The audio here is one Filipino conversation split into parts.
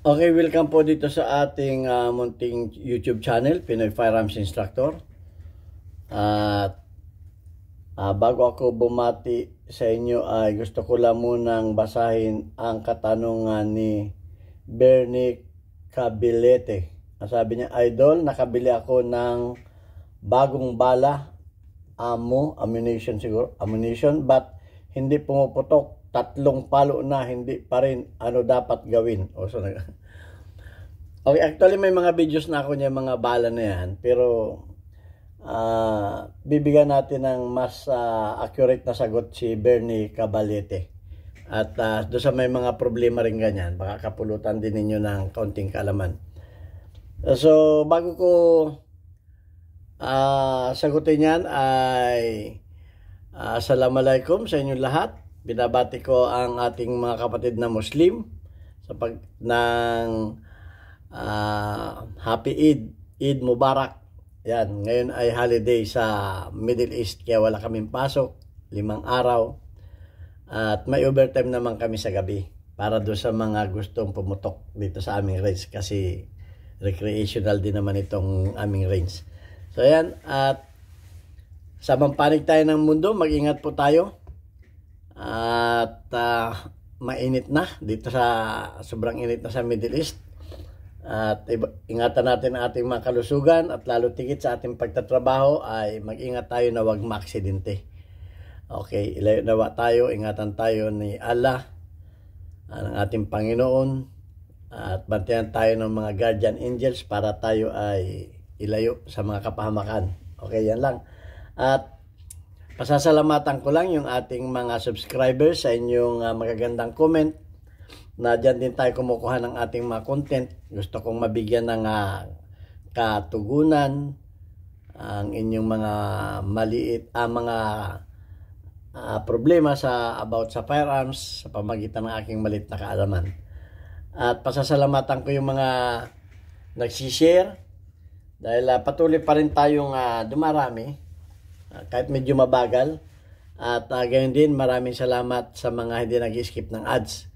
Okay, welcome po dito sa ating munting YouTube channel, Pinoy Firearms Instructor. At bago ako bumati sa inyo ay gusto ko lang munang basahin ang katanungan ni Bernie Cabilete. Sabi niya, Idol, nakabili ako ng bagong bala, ammunition siguro, but hindi pumuputok. 3 palo na, hindi pa rin. Ano dapat gawin? Okay, actually may mga videos na ako niya, mga bala na yan. Pero bibigyan natin ng mas accurate na sagot si Bernie Cabalete. At doon sa may mga problema rin ganyan, baka kapulutan din ninyo ng kaunting kaalaman. So, bago ko sagutin yan ay assalamualaikum sa inyong lahat. Binabati ko ang ating mga kapatid na Muslim sa Happy Eid Mubarak. Yan, ngayon ay holiday sa Middle East kaya wala kaming pasok, 5 araw. At may overtime naman kami sa gabi para doon sa mga gustong pumutok dito sa aming range kasi recreational din naman itong aming range. So yan, at sa panig tayo ng mundo, mag-ingat po tayo. At mainit na dito sobrang init na sa Middle East. At ingatan natin ang ating mga kalusugan at lalo tigit sa ating pagtatrabaho ay mag-ingat tayo na huwag maaksidente. Okay, ilayo nawa tayo, ingatan tayo ni Allah, ang ating Panginoon, at bantayan tayo ng mga guardian angels para tayo ay ilayo sa mga kapahamakan. Okay, yan lang. At pasasalamatan ko lang yung ating mga subscribers sa inyong magagandang comment na dyan din tayo kumukuha ng ating mga content. Gusto kong mabigyan ng katugunan ang inyong mga maliit mga problema about sa firearms sa pamagitan ng aking maliit na kaalaman. At pasasalamatan ko yung mga nagsishare dahil patuloy pa rin tayong dumarami. Kahit medyo mabagal. At gayon din, maraming salamat sa mga hindi nag-skip ng ads.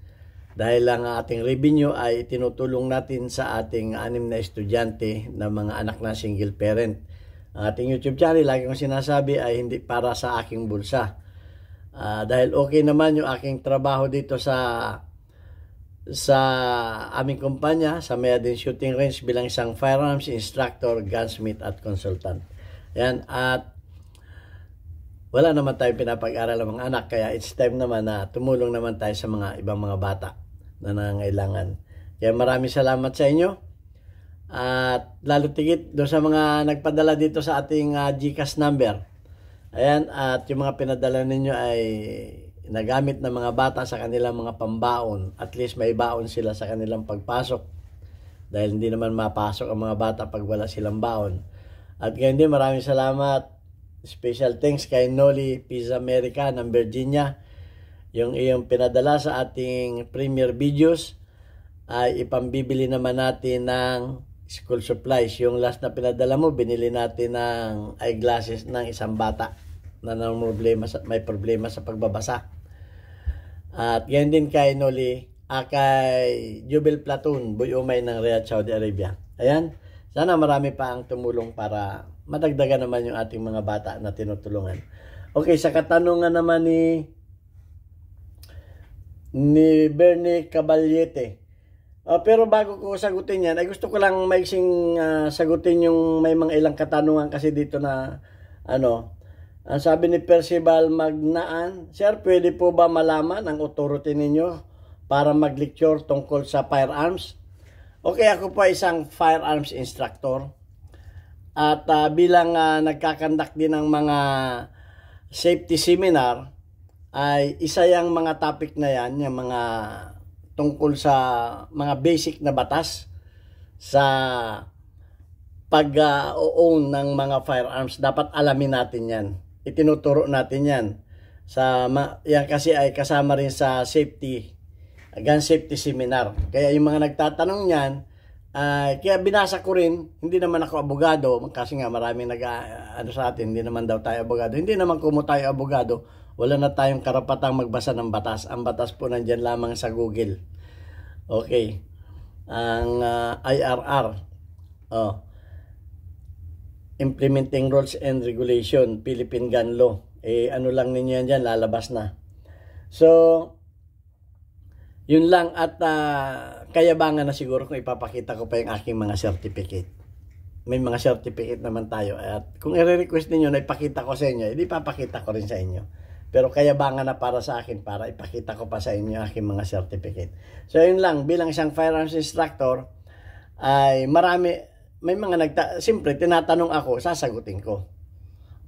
Dahil ang ating revenue ay tinutulong natin sa ating 6 na estudyante na mga anak na single parent. Ang ating YouTube channel, lagi kong sinasabi, ay hindi para sa aking bulsa. Dahil okay naman yung aking trabaho dito sa aming kumpanya, sa Mayadin Shooting Range bilang isang firearms instructor, gunsmith at consultant. Yan, at wala naman tayong pinapag-aral ng mga anak, kaya it's time naman na tumulong naman tayo sa mga ibang mga bata na nangangailangan. Kaya maraming salamat sa inyo. At lalo tigit doon sa mga nagpadala dito sa ating GCash number. Ayan, at yung mga pinadala ninyo ay nagamit ng mga bata sa kanilang mga pambaon. At least may baon sila sa kanilang pagpasok. Dahil hindi naman mapasok ang mga bata pag wala silang baon. At ngayon din, maraming salamat. Special thanks kay Noli Pizza America ng Virginia. Yung iyong pinadala sa ating premier videos ay ipambibili naman natin ng school supplies. Yung last na pinadala mo, binili natin ng eyeglasses ng isang bata na may problema sa pagbabasa. At ganyan din kay Noli, kay Jubel Platoon, Boy Umay ng Riyadh, Saudi Arabia. Ayan, sana marami pa ang tumulong para madagdagan naman yung ating mga bata na tinutulungan. Okay, sa katanungan naman ni Bernie Cabalete. Pero bago ko sagutin yan, ay gusto ko lang maiksing sagutin yung may mga ilang katanungan kasi dito na ang sabi ni Percival Magnaan, Sir, pwede po ba malaman ang authority ninyo para mag-lecture tungkol sa firearms? Okay, ako po isang firearms instructor. At bilang nagkakandak din ng mga safety seminar, ay isa yung mga topic na yan, yung mga tungkol sa mga basic na batas sa pag-own ng mga firearms. Dapat alamin natin yan. Itinuturo natin yan. Yan kasi ay kasama rin sa gun safety seminar. Kaya yung mga nagtatanong yan, kaya binasa ko rin, hindi naman ako abogado, kasi nga maraming sa atin, hindi naman daw tayo abogado. Hindi naman kung tayo abogado, wala na tayong karapatang magbasa ng batas. Ang batas po nandyan lamang sa Google. Okay. ang IRR. Oh, Implementing Rules and Regulation, Philippine Gun Law. Ano lang ninyo yan dyan, lalabas na. So, yun lang at kayabangan na siguro kung ipapakita ko pa yung aking mga certificate. May mga certificate naman tayo at kung i-request niyo na ipakita ko sa inyo, hindi papakita ko rin sa inyo. Pero kayabangan na para sa akin para ipakita ko pa sa inyo aking mga certificate. So yun lang, bilang isang firearms instructor ay may mga siyempre tinatanong ako, sasagutin ko.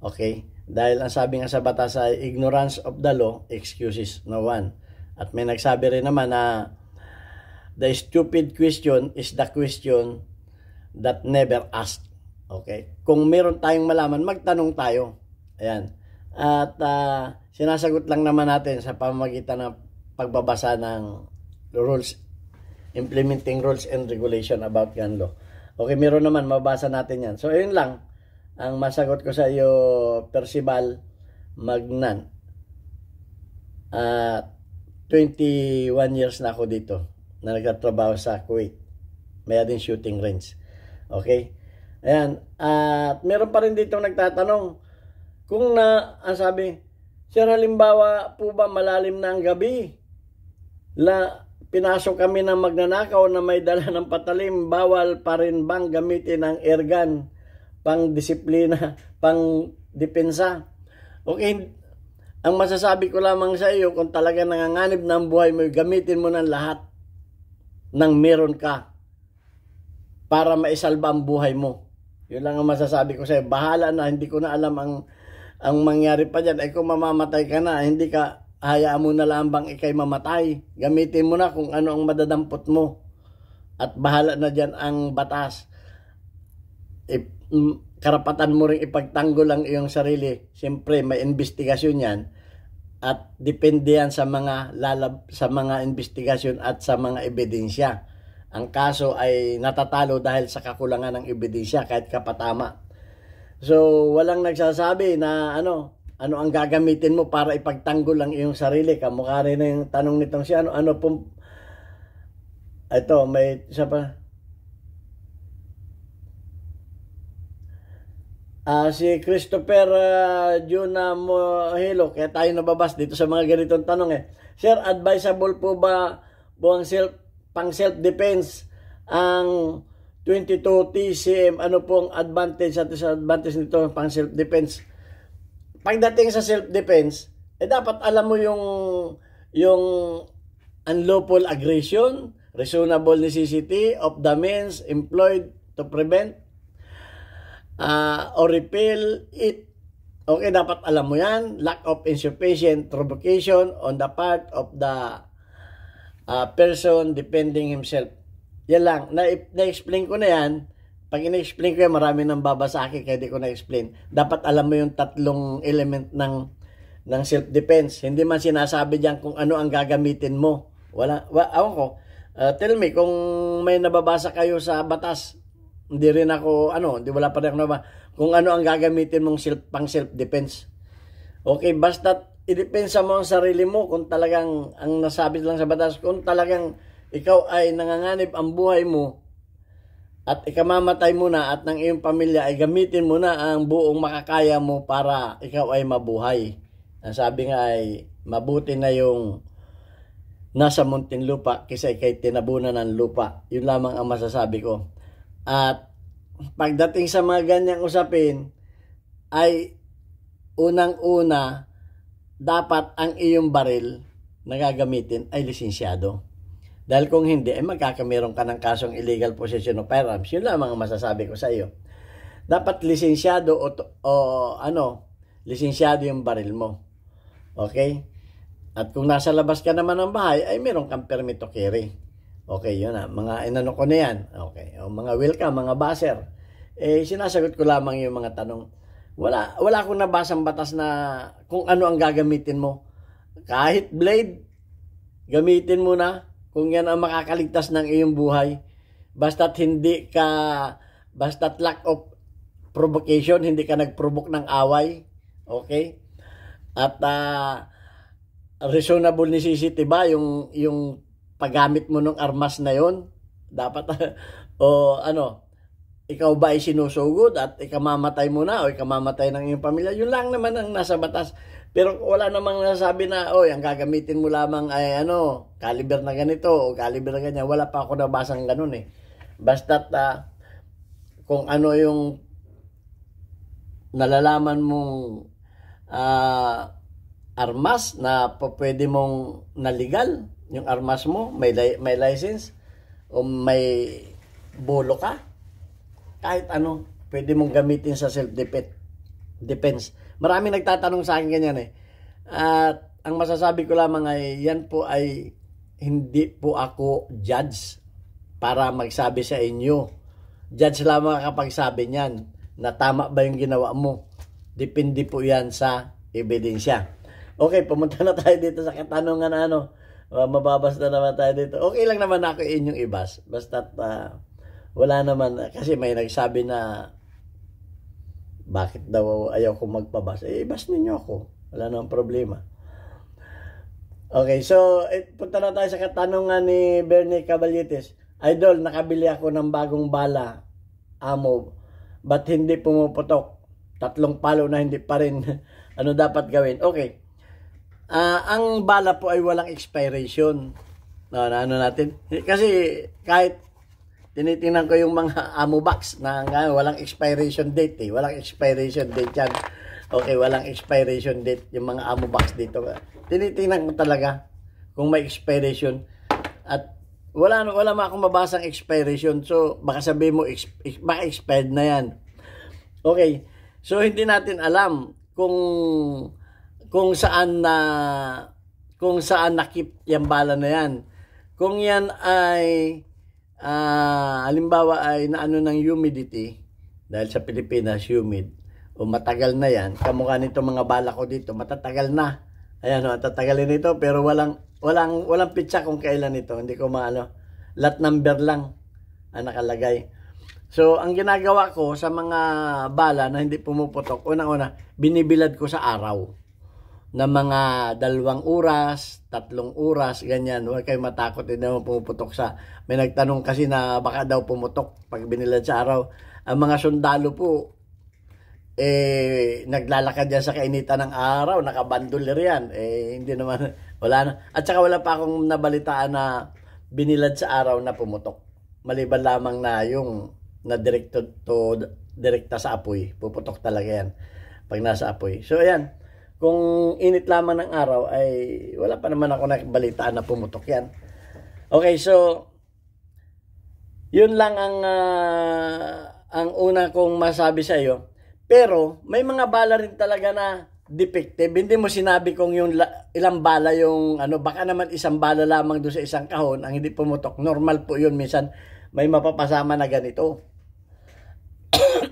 Okay? Dahil ang sabi nga sa batas ay ignorance of the law excuses no one. At may nagsabi rin naman na the stupid question is the question that never asked. Okay? Kung meron tayong malaman, magtanong tayo. Ayan. At sinasagot lang naman natin sa pamamagitan ng pagbabasa ng rules, implementing rules and regulation about gun law. Okay, meron naman, mabasa natin yan. So, ayun lang ang masagot ko sa iyo, Percival Magnan. 21 years na ako dito na nagtatrabaho sa Kuwait. May din shooting range. Okay? Ayan. At meron pa rin dito nagtatanong kung ang sabi, Sir, halimbawa po ba malalim na ang gabi? Pinasok kami ng magnanakaw na may dala ng patalim, bawal pa rin bang gamitin ang airgun pang disiplina, pang depensa? Okay, ang masasabi ko lamang sa iyo, kung talaga nanganganib ng buhay mo, gamitin mo ng lahat ng meron ka para maisalba ang buhay mo. Yun lang ang masasabi ko sa iyo. Bahala na, hindi ko na alam ang mangyari pa dyan. Ay kung mamamatay ka na, hindi ka, hayaan mo na lang bang ikay mamatay. Gamitin mo na kung ano ang madadampot mo. At bahala na dyan ang batas. Karapatan mo rin ipagtanggol ang iyong sarili. Siyempre, may investigasyon yan. At depende yan sa mga investigasyon at sa mga ebidensya. Ang kaso ay natatalo dahil sa kakulangan ng ebidensya kahit kapatama. So, walang nagsasabi na ano ang gagamitin mo para ipagtanggol ang iyong sarili. Kamukha rin na yung tanong nitong si ito, may isa pa. Si Christopher Juna Mohelo, kaya tayo nababas dito sa mga ganitong tanong Sir, advisable po ba ang pang self-defense ang 22 TCM? Ano pong advantage at disadvantage nito pang self-defense? Pagdating sa self-defense, dapat alam mo yung unlawful aggression, reasonable necessity of the means employed to prevent or repel it. Okay, dapat alam mo yan. Lack of insufficient provocation on the part of the person defending himself. Yan lang. Na-explain ko na yan. Pag ina-explain ko yan, marami nang babasa akin kaya di ko na-explain. Dapat alam mo yung tatlong element ng self-defense. Hindi man sinasabi diyan kung ano ang gagamitin mo. Awan ko. Tell me, kung may nababasa kayo sa batas, hindi rin ako, wala pa rin ako kung ano ang gagamitin mong pang self-defense. Okay, basta i-depensa mo ang sarili mo kung talagang, ang nasabi lang sa batas, kung talagang ikaw ay nanganganib ang buhay mo at ikamamatay mo na at ng iyong pamilya ay gamitin mo na ang buong makakaya mo para ikaw ay mabuhay. Ang sabi nga ay mabuti na yung nasa Muntinlupa kaysa ikay tinabunan ng lupa. Yun lamang ang masasabi ko. At pagdating sa mga ganyang usapin ay unang-una dapat ang iyong baril na gagamitin ay lisensyado. Dahil kung hindi, ay magkakameron ka ng kasong illegal possession of firearms. Yun lamang ang masasabi ko sa iyo. Dapat lisensyado lisensyado yung baril mo. Okay? At kung nasa labas ka naman ng bahay, ay meron kang permit to carry. Okay, yun na. Mga inano ko na yan. Okay. O, mga welcome, mga buzzer. Sinasagot ko lamang yung mga tanong. Wala akong nabasang batas na kung ano ang gagamitin mo. Kahit blade, gamitin mo na. Kung yan ang makakaligtas ng iyong buhay, basta't lack of provocation, hindi ka nag-provoke ng away, okay? At reasonable necessity ba yung paggamit mo ng armas na yon? Dapat, o ano, ikaw ba ay sinusugod at ikamamatay mo na o ikamamatay ng iyong pamilya? Yun lang naman ang nasa batas. Pero wala namang nasabi na, oy, ang gagamitin mo lamang ay ano, caliber na ganito o caliber na ganyan. Wala pa ako nabasang ganun eh. Basta't kung ano yung nalalaman mong armas na pwede mong naligal, yung armas mo, may license o may bolo ka, kahit ano, pwede mong gamitin sa self-defense. Maraming nagtatanong sa akin ganyan eh. At ang masasabi ko lamang ay, yan po ay hindi po ako judge para magsabi sa inyo. Judge lamang kapag sabi niyan na tama ba yung ginawa mo. Depende po yan sa ebidensya. Okay, pumunta na tayo dito sa katanungan na ano. Mababas na naman tayo dito. Okay lang naman ako inyong ibas. Basta't wala naman, kasi may nagsabi na bakit daw ayaw ko magpabas. Ibas ninyo ako. Wala namang problema. Okay, so punta na tayo sa katanungan ni Bernie Caballetes. Idol, nakabili ako ng bagong bala, amo, ba't hindi pumuputok? 3 palo na hindi pa rin. Ano dapat gawin? Okay. Ang bala po ay walang expiration. Ano natin? Kasi kahit tinitingnan ko yung mga ammo box na walang expiration date eh. Walang expiration date yan. Okay, walang expiration date yung mga ammo box dito. Tinitingnan ko talaga kung may expiration. At wala akong mabasang expiration. So, baka sabihin mo, baka expired na yan. Okay. So, hindi natin alam kung saan nakip yung bala na yan. Kung yan ay halimbawa ay naano ng humidity, dahil sa Pilipinas humid, o matagal na yan, kamukha nito mga bala ko dito, matatagal na. Ayan, matatagalin nito, pero walang pitsa kung kailan ito. Hindi ko maano, lot number lang ang nakalagay. So, ang ginagawa ko sa mga bala na hindi pumuputok, unang-una, binibilad ko sa araw na mga 2 oras, 3 oras, ganyan. Huwag kayo matakot, hindi naman pumuputok sa... May nagtanong kasi na baka daw pumutok pag binilad sa araw. Ang mga sundalo po, naglalakad yan sa kainitan ng araw, nakabandoler yan. Hindi naman, wala na. At saka wala pa akong nabalitaan na binilad sa araw na pumutok. Maliban lamang na yung na direkta sa apoy. Puputok talaga yan pag nasa apoy. So, ayan. Kung init lamang ng araw ay wala pa naman ako nakabalitaan na pumutok yan. Okay, so yun lang ang una kong masabi sa iyo. Pero may mga bala rin talaga na defective. Hindi mo sinabi kung yung ilang bala yung ano, baka naman isang bala lamang doon sa isang kahon ang hindi pumutok. Normal po yun, minsan may mapapasama na ganito.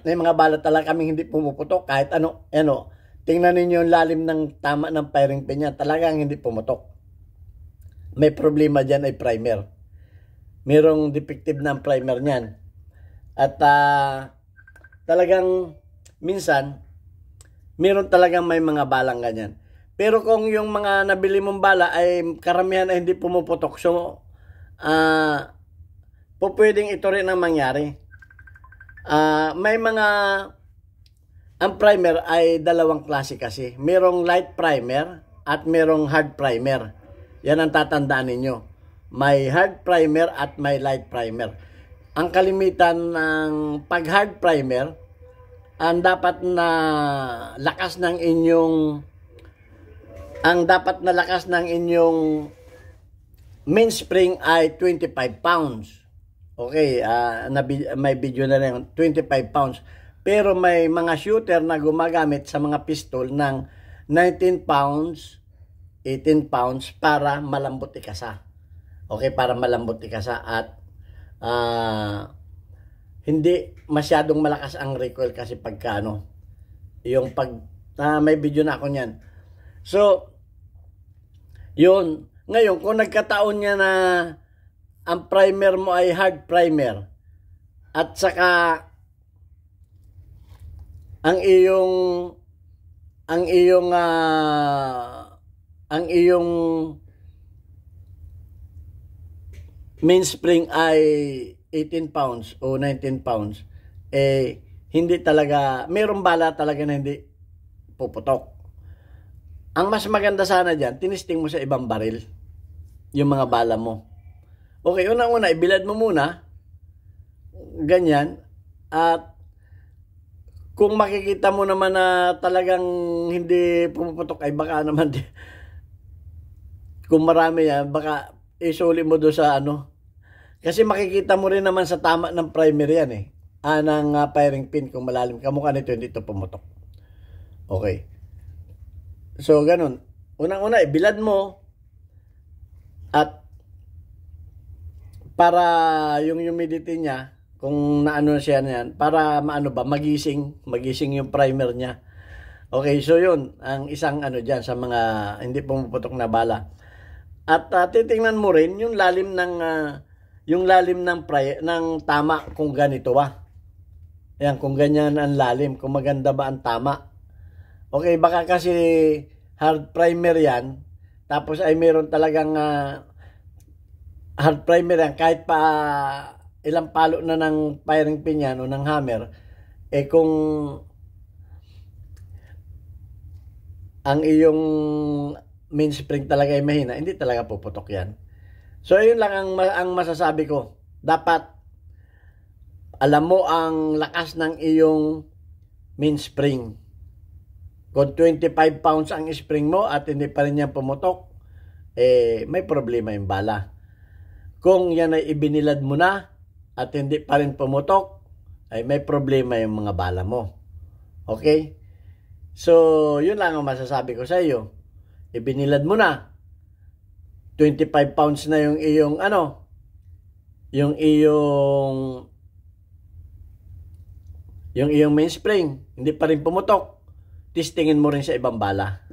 May mga bala talaga kaming hindi pumuputok kahit ano. Tingnan ninyo yung lalim ng tama ng firing pin niya. Talagang hindi pumutok. May problema dyan ay primer. Merong defective na ang primer niyan. At talagang minsan, meron talagang may mga balang ganyan. Pero kung yung mga nabili mong bala ay karamihan ay hindi pumuputok, so pwedeng ito rin ang mangyari. May mga... Ang primer ay 2 klase kasi. Merong light primer at merong hard primer. Yan ang tatandaan ninyo. May hard primer at may light primer. Ang kalimitan ng pag hard primer, ang dapat na lakas ng inyong mainspring ay 25 pounds. Okay, may video na rin, 25 pounds. Pero may mga shooter na gumagamit sa mga pistol ng 19 pounds, 18 pounds para malambot ikasa. Okay, para malambot ikasa at hindi masyadong malakas ang recoil kasi pagka yung may video na ako niyan. So, yun. Ngayon, kung nagkataon niya na ang primer mo ay hard primer at saka ang iyong mainspring ay 18 pounds o 19 pounds, hindi talaga, mayroong bala talaga na hindi puputok. Ang mas maganda sana dyan, tinisting mo sa ibang baril yung mga bala mo. Okay, unang-una, ibilad mo muna, ganyan, at kung makikita mo naman na talagang hindi pumuputok, ay baka naman, kung marami yan, baka isuli mo doon sa ano. Kasi makikita mo rin naman sa tama ng primer yan ng firing pin kung malalim. Kamukha nito, hindi ito pumutok. Okay. So, ganun. Unang-una, ibilad mo at para yung humidity niya, kung naano siya niyan, para maano ba, magising yung primer niya. Okay, so yun, ang isang ano dyan sa mga hindi pumuputok na bala. At titingnan mo rin yung lalim ng tama kung ganito ba. Ayan, kung ganyan ang lalim, kung maganda ba ang tama. Okay, baka kasi hard primer yan, tapos ay meron talagang hard primer yan, kahit pa ilang palo na ng firing pin yan o ng hammer, kung ang iyong mainspring talaga ay mahina, hindi talaga puputok yan. So, ayun lang ang masasabi ko. Dapat alam mo ang lakas ng iyong mainspring. Kung 25 pounds ang spring mo at hindi pa rin yan pumutok, may problema yung bala. Kung yan ay ibinilad mo na at hindi pa rin pumutok, ay may problema yung mga bala mo. Okay? So, yun lang ang masasabi ko sa iyo. Ibinilad mo na. 25 pounds na yung iyong yung iyong mainspring. Hindi pa rin pumutok. Testingin mo rin sa ibang bala.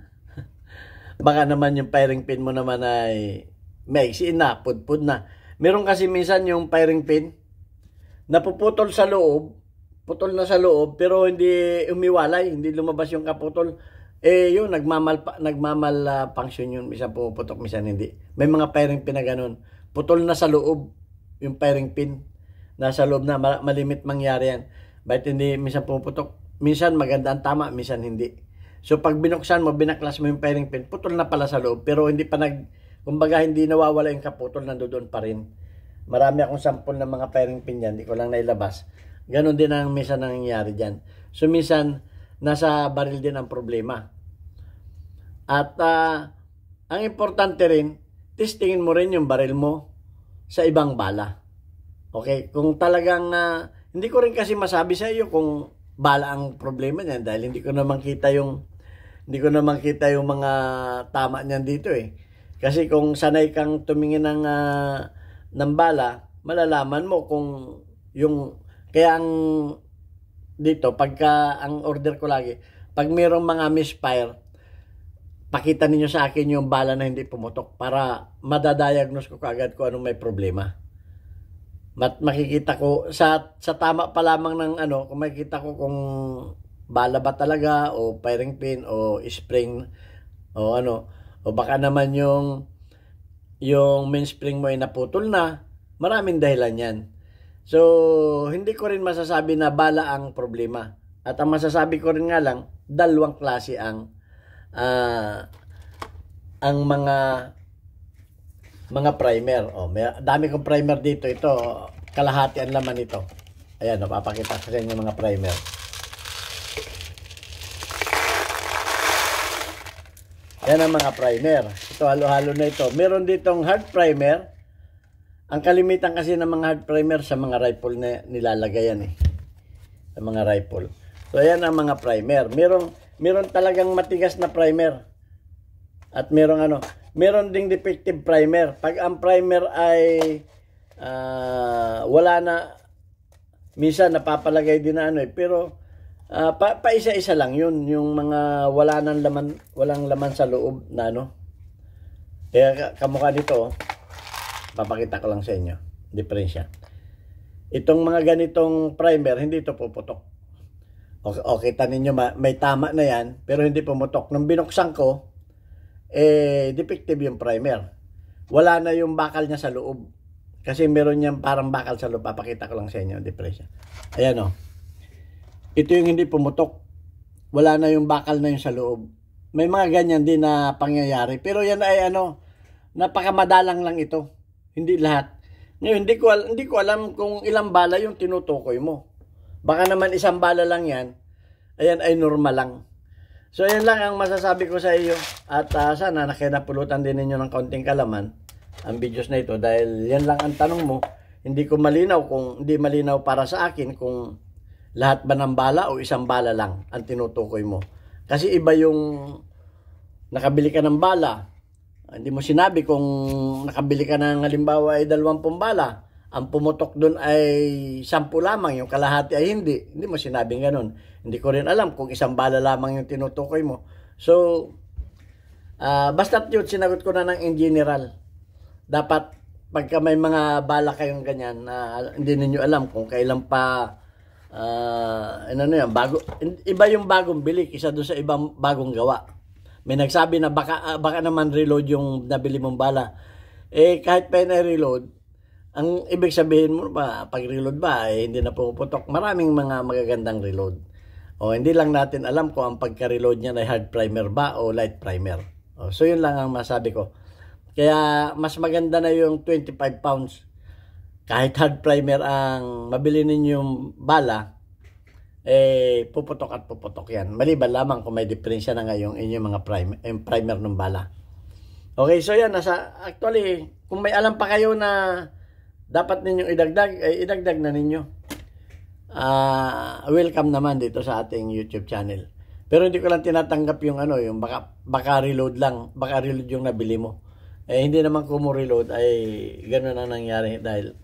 Baka naman yung firing pin mo naman ay maiksi na, pudpud na. Meron kasi minsan yung firing pin napuputol sa loob, putol na sa loob, pero hindi umiwalay, hindi lumabas yung kaputol. Yun, nagmamal function yun. Minsan pumuputok, minsan hindi. May mga firing pin na ganun. Putol na sa loob yung firing pin. Nasa loob na, malimit mangyari yan. Bakit hindi minsan pumuputok? Minsan maganda ang tama, minsan hindi. So pag binuksan mo, binaklas mo yung firing pin, putol na pala sa loob, pero hindi pa kumbaga hindi nawawala yung kaputol, nandoon pa rin. Marami akong sample ng mga firing pin yan, hindi ko lang nailabas. Ganon din ang minsan nangyayari dyan. So minsan, nasa baril din ang problema. At ang importante rin, testingin mo rin yung baril mo sa ibang bala. Okay? Kung talagang, hindi ko rin kasi masabi sa iyo kung bala ang problema niyan dahil hindi ko naman kita yung mga tama niyan dito Kasi kung sanay kang tumingin ng bala, malalaman mo kung kaya dito pagka ang order ko lagi, pag mayroong mga misfire, pakita ninyo sa akin yung bala na hindi pumutok para madadiagnose ko kaagad kung anong may problema. Makikita ko sa tama pa lamang ng kung makikita ko kung bala ba talaga o firing pin o spring o o baka naman yung mainspring mo ay naputol na, maraming dahilan yan. So hindi ko rin masasabi na bala ang problema, at ang masasabi ko rin nga lang, dalawang klase ang mga primer. Dami kong primer dito. Ito, kalahati ang laman nito. Ayan, papakita ko sa inyo mga primer. Yan ang mga primer. Ito, halo-halo na ito. Meron ditong hard primer. Ang kalimitan kasi ng mga hard primer sa mga rifle na nilalagay yan sa mga rifle. So, ayan ang mga primer. Meron talagang matigas na primer. At meron ding defective primer. Pag ang primer ay wala na, minsan napapalagay din na pero isa-isa lang yun, yung mga walang laman sa loob na Kaya kamukha nito, papakita ko lang sa inyo, diferensya. Itong mga ganitong primer, hindi ito puputok. Okay, kita ninyo, may tama na yan, pero hindi pumutok. Nung binuksan ko, defective yung primer. Wala na yung bakal niya sa loob. Kasi meron niyang parang bakal sa loob. Papakita ko lang sa inyo, depresya. Ayan o. Ito yung hindi pumutok. Wala na yung bakal na yung sa loob. May mga ganyan din na pangyayari. Pero yan ay napakamadalang lang ito. Hindi lahat. Ngayon, hindi ko alam kung ilang bala yung tinutukoy mo. Baka naman isang bala lang yan. Ayan ay normal lang. So, yan lang ang masasabi ko sa iyo. At sana nakinapulutan din ninyo ng kaunting kalaman ang videos na ito. Dahil yan lang ang tanong mo. Hindi malinaw para sa akin kung lahat ba ng bala o isang bala lang ang tinutukoy mo. Kasi iba yung nakabili ka ng bala. Hindi mo sinabi kung nakabili ka ng halimbawa ay 20 bala. Ang pumutok doon ay 10 lamang, yung kalahati ay hindi. Hindi mo sinabing ganun. Hindi ko rin alam kung isang bala lamang yung tinutukoy mo. So, basta't yun, sinagot ko na ng in general. Dapat, pagka may mga bala kayong ganyan, hindi ninyo alam kung kailan pa, iba yung bagong bili kaysa doon sa ibang bagong gawa. May nagsabi na baka naman reload yung nabili mong bala. Kahit pa na-reload, ang ibig sabihin mo ba, pag reload ba, hindi na puputok. Maraming mga magagandang reload. O hindi lang natin alam kung ang pagka-reload niya ay hard primer ba o light primer. So yun lang ang masabi ko. Kaya mas maganda na yung 25 pounds. Kahit hard primer ang mabili ninyong bala, puputok at puputok yan. Maliban lamang kung may diferensya na ngayong inyong mga primer ng bala. Okay, so yan. Actually, kung may alam pa kayo na dapat ninyong idagdag, idagdag na ninyo. Welcome naman dito sa ating YouTube channel. Pero hindi ko lang tinatanggap yung yung baka reload lang, baka reload yung nabili mo. Hindi naman kung mo reload ay gano'n ang nangyari dahil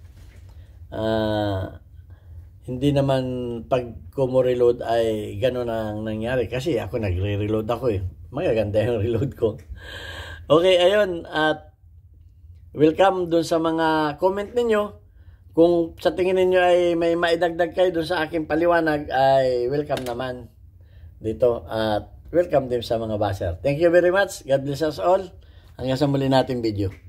hindi naman pag kumo reload ay gano'n ang nangyari kasi ako nagre-reload ako magaganda yung reload ko. Okay, ayun, at welcome dun sa mga comment ninyo. Kung sa tingin ninyo ay may maidagdag kayo dun sa aking paliwanag ay welcome naman dito at welcome din sa mga baser. Thank you very much. God bless us all. Hanggang sa muli nating video.